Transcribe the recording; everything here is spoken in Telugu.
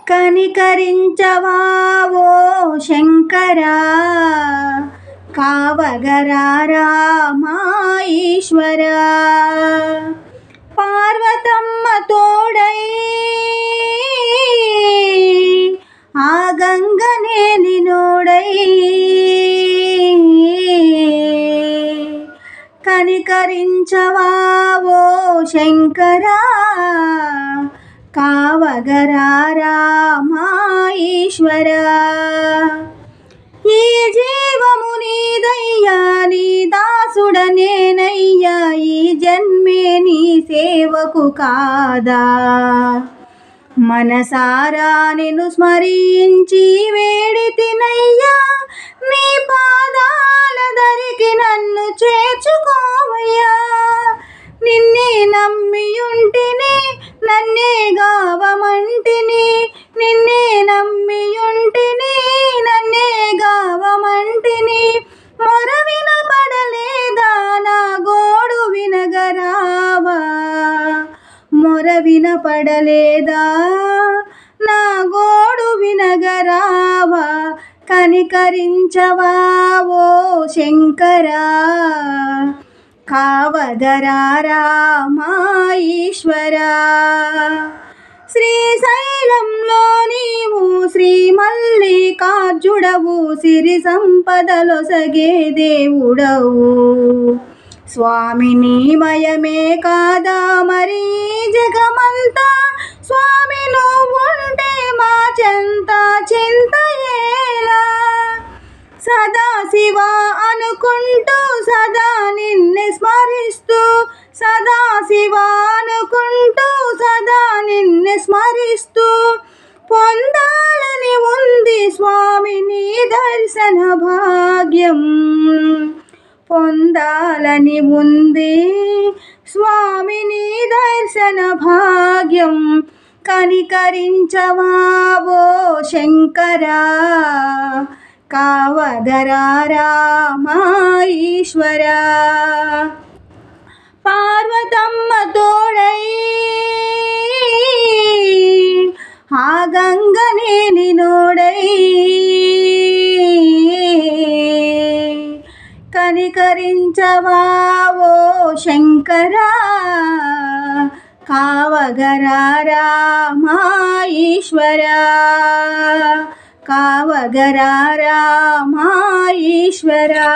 కనికరించవా ఓ శంకరా, కావగరారా మా ఈశ్వరా. పార్వతమ్మ తోడై ఆ గంగనేలినోడై, కనికరించవా ఓ శంకరా, కావగరారా మా ఈశ్వరా. ఈ జీవము నీదయ్యా, నీ దాసుడనేనయ్యా, ఈ జన్మే నీ సేవకు కాదా. మనసారా నిన్ను స్మరించి వేడితినయ్యా, నీ పాదాల దరికి నన్ను చేర్చుకోవయ్యా. నిన్నే నమ్మియుంటిని, నన్నే గావమంటిని, నిన్నే నమ్మియుంటిని, నన్నే గావమంటిని. మొర వినపడలేదా, నా గోడు వినగరావా. మొర వినపడలేదా, నా గోడు వినగరావా. కనికరించవా ఓ శంకరా, కావగరారా మా ఈశ్వరా. శ్రీశైలంలో నీవు శ్రీ మల్లికార్జుడవు, సిరి సంపదలొసగే దేవుడవు. స్వామి నీ మయమే కాదా మరి జగమంతా, స్వామి నువ్వుంటే మా చెంత చింతయేలా. సదా శివ అనుకుంటూ సదా నిన్నే స్మరిస్తూ, సదా శివ అనుకుంటూ సదా నిన్నే స్మరిస్తూ, పొందాలని ఉంది స్వామి నీ దర్శన భాగ్యం. పొందాలని ఉంది స్వామి నీ దర్శన భాగ్యం. కనికరించవా ఓ శంకరా, కావగరారా మా ఈశ్వరా. పార్వతమ్మ తోడై ఆ గంగనేలినోడై, కనికరించవా ఓ శంకరా, కావగరారా మా ఈశ్వరా. కావగరారా మా ఈశ్వరా.